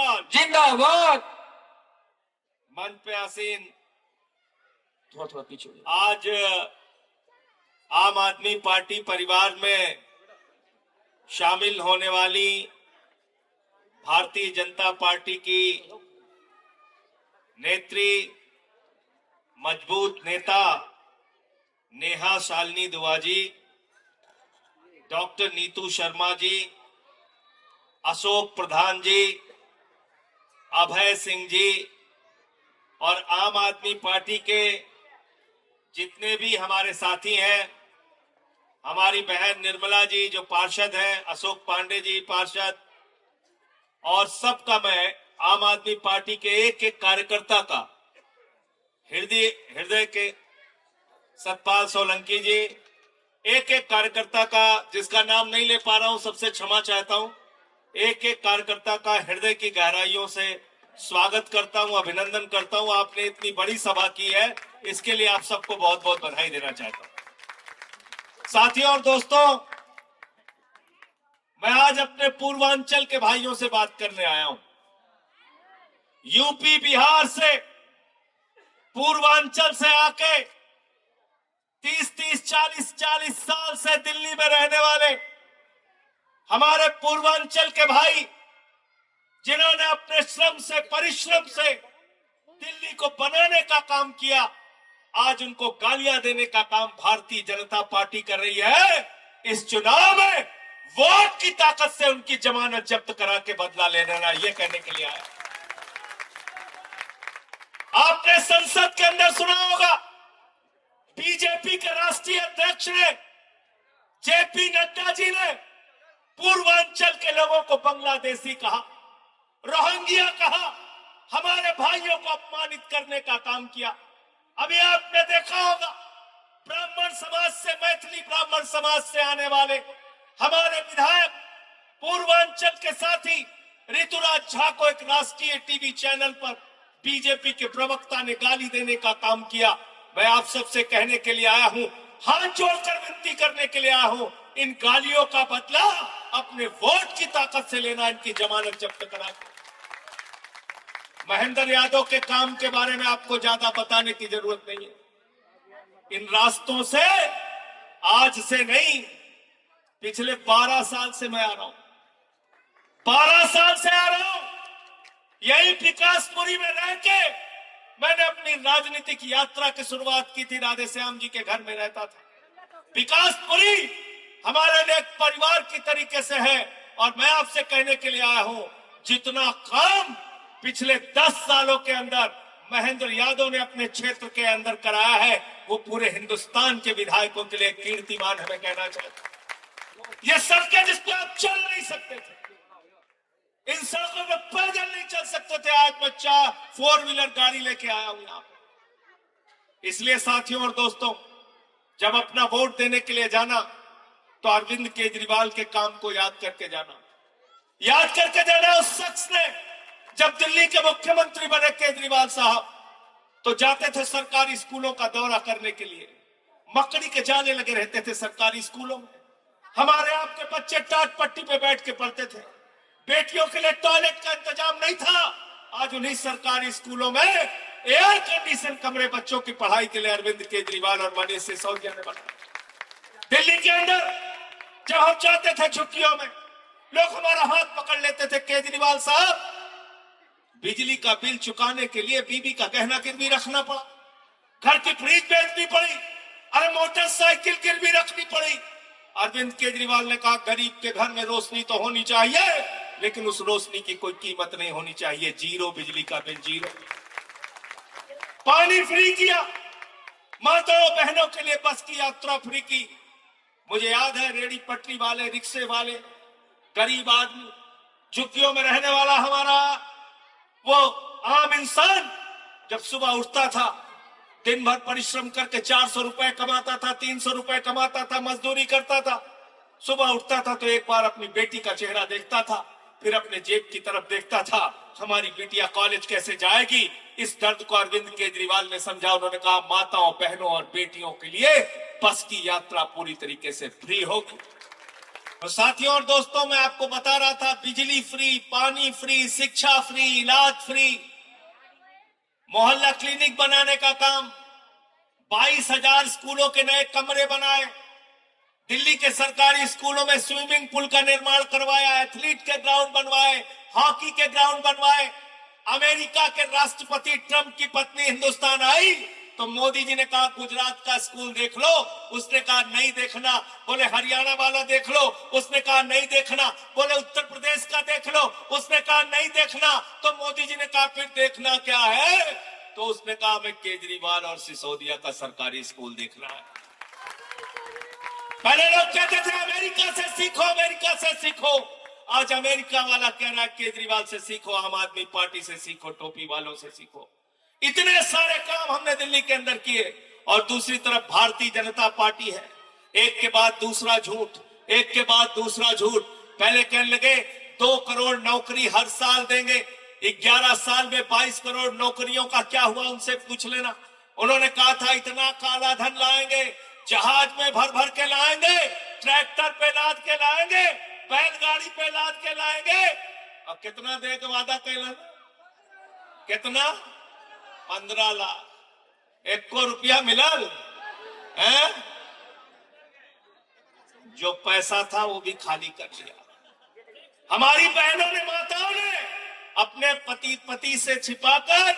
जिंदाबाद जिंदाबाद। मंच पे आसीन थोड़ा पीछे। आज आम आदमी पार्टी परिवार में शामिल होने वाली भारतीय जनता पार्टी की नेत्री, मजबूत नेता नेहा शालिनी दुआ जी, डॉक्टर नीतू शर्मा जी, अशोक प्रधान जी, अभय सिंह जी और आम आदमी पार्टी के जितने भी हमारे साथी हैं, हमारी बहन निर्मला जी जो पार्षद हैं, अशोक पांडे जी पार्षद, और सबका मैं आम आदमी पार्टी के एक एक कार्यकर्ता का हृदय के सतपाल सोलंकी जी, एक एक कार्यकर्ता का जिसका नाम नहीं ले पा रहा हूं, सबसे क्षमा चाहता हूं, एक एक कार्यकर्ता का हृदय की गहराइयों से स्वागत करता हूं, अभिनंदन करता हूं। आपने इतनी बड़ी सभा की है, इसके लिए आप सबको बहुत बहुत बधाई देना चाहता हूं। साथियों और दोस्तों, मैं आज अपने पूर्वांचल के भाइयों से बात करने आया हूं। यूपी बिहार से, पूर्वांचल से आके 30-30, 40-40 साल से दिल्ली में रहने वाले हमारे पूर्वांचल के भाई, जिन्होंने अपने श्रम से, परिश्रम से दिल्ली को बनाने का काम किया, आज उनको गालियां देने का काम भारतीय जनता पार्टी कर रही है। इस चुनाव में वोट की ताकत से उनकी जमानत जब्त करा के बदला ले लेना, यह कहने के लिए आया। आपने संसद के अंदर सुना होगा, बीजेपी के राष्ट्रीय अध्यक्ष ने, जेपी नड्डा जी ने पूर्वांचल के लोगों को बांग्लादेशी कहा, रोहिंग्या कहा, हमारे भाइयों को अपमानित करने का काम किया। अभी आपने देखा होगा, ब्राह्मण समाज से, मैथिली ब्राह्मण समाज से आने वाले हमारे विधायक, पूर्वांचल के साथी ऋतुराज झा को एक राष्ट्रीय टीवी चैनल पर बीजेपी के प्रवक्ता ने गाली देने का काम किया। मैं आप सबसे कहने के लिए आया हूं, हाथ जोड़कर विनती करने के लिए आया हूं, इन गालियों का बदला अपने वोट की ताकत से लेना, इनकी जमानत जब्त करा। महेंद्र यादव के काम के बारे में आपको ज्यादा बताने की जरूरत नहीं है। इन रास्तों से आज से नहीं, पिछले 12 साल से मैं आ रहा हूं, 12 साल से आ रहा हूं। यही विकासपुरी में रह के मैंने अपनी राजनीतिक यात्रा की शुरुआत की थी। राधे श्याम जी के घर में रहता था। विकासपुरी हमारे लिए एक परिवार की तरीके से है, और मैं आपसे कहने के लिए आया हूं, जितना काम पिछले 10 सालों के अंदर महेंद्र यादव ने अपने क्षेत्र के अंदर कराया है, वो पूरे हिंदुस्तान के विधायकों के लिए कीर्तिमान हमें कहना चाहिए। ये सड़कें जिस पर आप चल नहीं सकते थे, इन सड़कों पर पैदल नहीं चल सकते थे, आज मैं 4 व्हीलर गाड़ी लेके आया हूं यहां पे। इसलिए साथियों और दोस्तों, जब अपना वोट देने के लिए जाना तो अरविंद केजरीवाल के काम को याद करके जाना, याद करके जाना। उस शख्स ने जब दिल्ली के मुख्यमंत्री बने केजरीवाल साहब, तो जाते थे सरकारी स्कूलों का दौरा करने के लिए, मकड़ी के जाले लगे रहते थे सरकारी स्कूलों में। हमारे आपके बच्चे टाट पट्टी पे बैठ के पढ़ते थे, बेटियों के लिए टॉयलेट का इंतजाम नहीं था। आज उन्हीं सरकारी स्कूलों में एयर कंडीशन कमरे बच्चों की पढ़ाई के लिए अरविंद केजरीवाल और मनीष सिसोदिया ने बनाया। दिल्ली के अंदर जब हम जाते थे छुट्टियों में, लोग हमारा हाथ पकड़ लेते थे, केजरीवाल साहब बिजली का बिल चुकाने के लिए बीबी का गहना गिरवी रखना पड़ा, घर की फ्रिज बेचनी पड़ी, अरे मोटरसाइकिल गिरवी रखनी पड़ी। अरविंद केजरीवाल ने कहा, गरीब के घर में रोशनी तो होनी चाहिए, लेकिन उस रोशनी की कोई कीमत नहीं होनी चाहिए। जीरो बिजली का बिल, जीरो। पानी फ्री किया, माताओं बहनों के लिए बस की यात्रा फ्री की। मुझे याद है, रेडी पटरी वाले, रिक्शे वाले, गरीब आदमी, झुग्गियों में रहने वाला हमारा वो आम इंसान जब सुबह उठता था, दिन भर परिश्रम करके 400 रुपए कमाता था, 300 रुपए कमाता था, मजदूरी करता था, सुबह उठता था तो एक बार अपनी बेटी का चेहरा देखता था, फिर अपने जेब की तरफ देखता था, हमारी बेटियां कॉलेज कैसे जाएगी। इस दर्द को अरविंद केजरीवाल ने समझा। उन्होंने कहा, माताओं बहनों और बेटियों के लिए बस की यात्रा पूरी तरीके से फ्री होगी। तो साथियों और दोस्तों, मैं आपको बता रहा था, बिजली फ्री, पानी फ्री, शिक्षा फ्री, इलाज फ्री, मोहल्ला क्लिनिक बनाने का काम, 22,000 स्कूलों के नए कमरे बनाए, दिल्ली के सरकारी स्कूलों में स्विमिंग पूल का निर्माण करवाया, एथलीट के ग्राउंड बनवाए, हॉकी के ग्राउंड बनवाए। अमेरिका के राष्ट्रपति ट्रंप की पत्नी हिंदुस्तान आई तो मोदी जी ने कहा गुजरात का स्कूल देख लो, उसने कहा नहीं देखना। बोले हरियाणा वाला देख लो, उसने कहा नहीं देखना। बोले उत्तर प्रदेश का देख लो, उसने कहा नहीं देखना। तो मोदी जी ने कहा फिर देखना क्या है? तो उसने कहा हमें केजरीवाल और सिसोदिया का सरकारी स्कूल देखना है। पहले लोग कहते थे अमेरिका से सीखो, अमेरिका से सीखो। आज अमेरिका वाला कह रहा है केजरीवाल से सीखो, आम आदमी पार्टी से सीखो, टोपी वालों से सीखो। इतने सारे काम हमने दिल्ली के अंदर किए। और दूसरी तरफ भारतीय जनता पार्टी है, एक के बाद दूसरा झूठ, एक के बाद दूसरा झूठ। पहले कहने लगे 2 करोड़ नौकरी हर साल देंगे, 11 साल में 22 करोड़ नौकरियों का क्या हुआ उनसे पूछ लेना। उन्होंने कहा था इतना काला धन लाएंगे, जहाज में भर भर के लाएंगे, ट्रैक्टर पे लाद के लाएंगे, बैलगाड़ी पे लाद के लाएंगे। अब कितना दे के वादा कैला? कितना? 15 लाख। 1 को रुपया मिलल है? जो पैसा था वो भी खाली कर दिया। हमारी बहनों ने, माताओं ने अपने पति से छिपाकर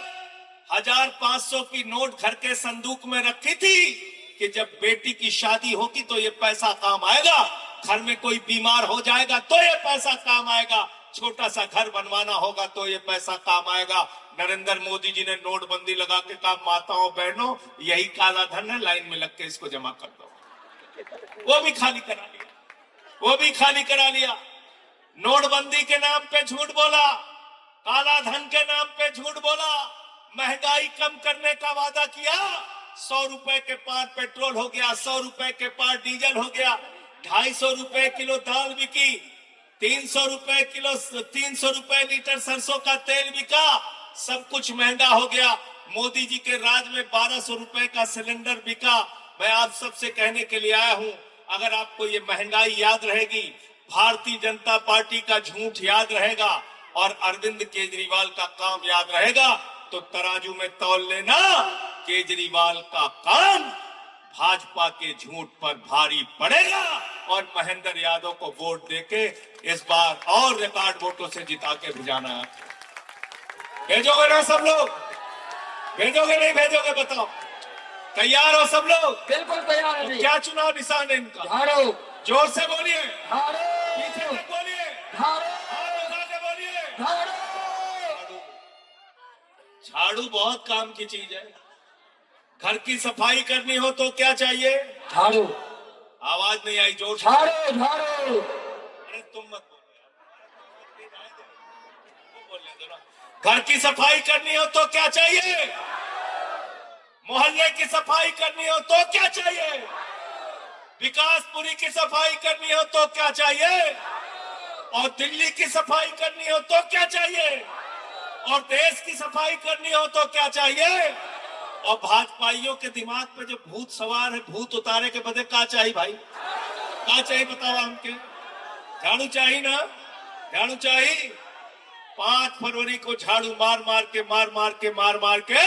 1,500 की नोट घर के संदूक में रखी थी कि जब बेटी की शादी होगी तो ये पैसा काम आएगा, घर में कोई बीमार हो जाएगा तो ये पैसा काम आएगा, छोटा सा घर बनवाना होगा तो ये पैसा काम आएगा। नरेंद्र मोदी जी ने नोटबंदी लगा के कहा माताओं बहनों यही काला धन है, लाइन में लग के इसको जमा कर दो। वो भी खाली करा लिया, वो भी खाली करा लिया। नोटबंदी के नाम पे झूठ बोला, काला धन के नाम पे झूठ बोला, महंगाई कम करने का वादा किया। 100 रुपए के पार पेट्रोल हो गया, 100 रुपए के पार डीजल हो गया, 250 रुपए किलो दाल बिकी, 300 रुपए किलो, 300 रुपए लीटर सरसों का तेल बिका। सब कुछ महंगा हो गया। मोदी जी के राज में 1200 रुपए का सिलेंडर बिका। मैं आप सबसे कहने के लिए आया हूं, अगर आपको ये महंगाई याद रहेगी, भारतीय जनता पार्टी का झूठ याद रहेगा और अरविंद केजरीवाल का काम याद रहेगा, तो तराजू में तौल लेना, केजरीवाल का काम भाजपा के झूठ पर भारी पड़ेगा और महेंद्र यादव को वोट देके इस बार और रिकॉर्ड वोटों से जिता के भिजाना है। भेजोगे ना सब लोग? भेजोगे नहीं भेजोगे बताओ? तैयार हो सब लोग? बिल्कुल तैयार है। क्या चुनाव निशान है इनका? झाड़ू। जोर से बोलिए, झाड़ू। पीछे तक बोलिए, झाड़ू। बोलिए झाड़ू। झाड़ू बहुत काम की चीज है। घर की सफाई करनी हो तो क्या चाहिए? झाड़ू। आवाज नहीं आई, जोर से। झाड़ू। झाड़ू। अरे तुम मत बोलो, बोलने दो ना। घर की सफाई करनी हो तो क्या चाहिए? मोहल्ले की सफाई करनी हो तो क्या चाहिए? विकासपुरी की सफाई करनी हो तो क्या चाहिए? और दिल्ली की सफाई करनी हो तो क्या चाहिए? और देश की सफाई करनी हो तो क्या चाहिए? और भाजपाइयों के दिमाग पे जो भूत सवार है, भूत उतारे के बदले क्या चाहिए भाई? क्या चाहिए बताओ हमके? झाड़ू चाहिए ना? झाड़ू चाहिए। 5 फरवरी को झाड़ू मार मार के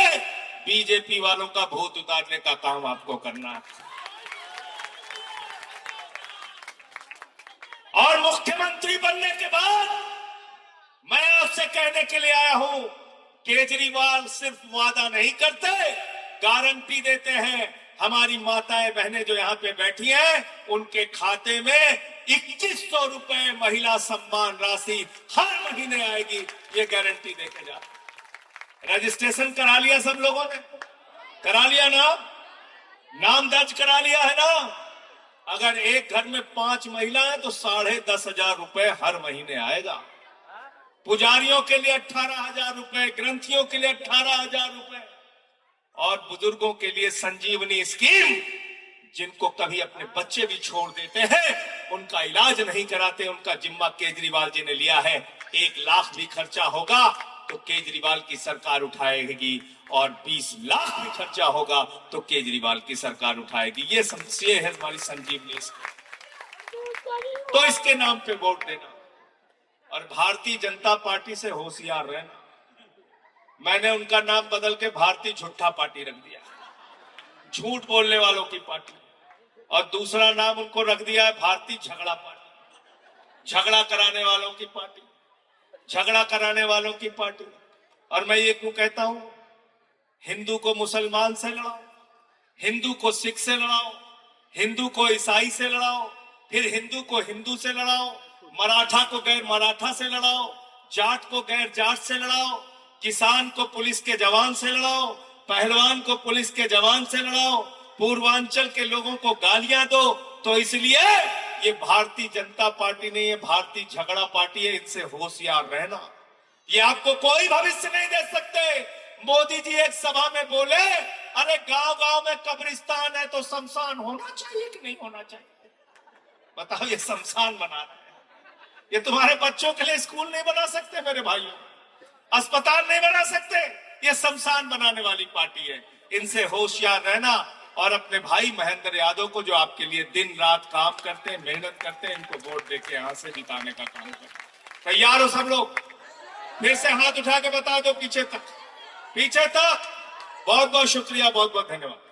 बीजेपी वालों का भूत उतारने का काम आपको करना है। और मुख्यमंत्री बनने के बाद मैं आपसे कहने के लिए आया हूं, केजरीवाल सिर्फ वादा नहीं करते, गारंटी देते हैं। हमारी माताएं बहनें जो यहाँ पे बैठी हैं, उनके खाते में 2100 रुपए महिला सम्मान राशि हर महीने आएगी, ये गारंटी देके जा। रजिस्ट्रेशन करा लिया सब लोगों ने? करा लिया ना? नाम दर्ज करा लिया है ना? अगर एक घर में 5 महिलाएं तो 10,500 रुपए हर महीने आएगा। पुजारियों के लिए 18,000 रुपए, ग्रंथियों के लिए 18,000 रुपए, और बुजुर्गों के लिए संजीवनी स्कीम, जिनको कभी अपने बच्चे भी छोड़ देते हैं, उनका इलाज नहीं कराते, उनका जिम्मा केजरीवाल जी ने लिया है। 1 लाख भी खर्चा होगा तो केजरीवाल की सरकार उठाएगी, और 20 लाख भी खर्चा होगा तो केजरीवाल की सरकार उठाएगी। ये है हमारी संजीवनी स्कीम। तो इसके नाम पे वोट देना। और भारतीय जनता पार्टी से होशियार रहना। मैंने उनका नाम बदल के भारतीय झूठा पार्टी रख दिया, झूठ बोलने वालों की पार्टी। और दूसरा नाम उनको रख दिया है भारतीय झगड़ा पार्टी, झगड़ा कराने वालों की पार्टी, झगड़ा कराने वालों की पार्टी। और मैं ये क्यों कहता हूं, हिंदू को मुसलमान से लड़ाओ, हिंदू को सिख से लड़ाओ, हिंदू को ईसाई से लड़ाओ, फिर हिंदू को हिंदू से लड़ाओ, मराठा को गैर मराठा से लड़ाओ, जाट को गैर जाट से लड़ाओ, किसान को पुलिस के जवान से लड़ाओ, पहलवान को पुलिस के जवान से लड़ाओ, पूर्वांचल के लोगों को गालियां दो। तो इसलिए ये भारतीय जनता पार्टी नहीं है, भारतीय झगड़ा पार्टी है। इनसे होशियार रहना। ये आपको कोई भविष्य नहीं दे सकते। मोदी जी एक सभा में बोले, अरे गांव गांव में कब्रिस्तान है तो शमशान होना चाहिए कि नहीं होना चाहिए? बताओ, ये शमशान बना रहे हैं। ये तुम्हारे बच्चों के लिए स्कूल नहीं बना सकते मेरे भाइयों, अस्पताल नहीं बना सकते। ये शमशान बनाने वाली पार्टी है। इनसे होशियार रहना। और अपने भाई महेंद्र यादव को, जो आपके लिए दिन रात काम करते हैं, मेहनत करते हैं, इनको वोट देके यहां से जिताने का काम करते। तैयार हो सब लोग? फिर से हाथ उठा के बता दो, पीछे तक, पीछे तक। बहुत बहुत शुक्रिया, बहुत बहुत धन्यवाद।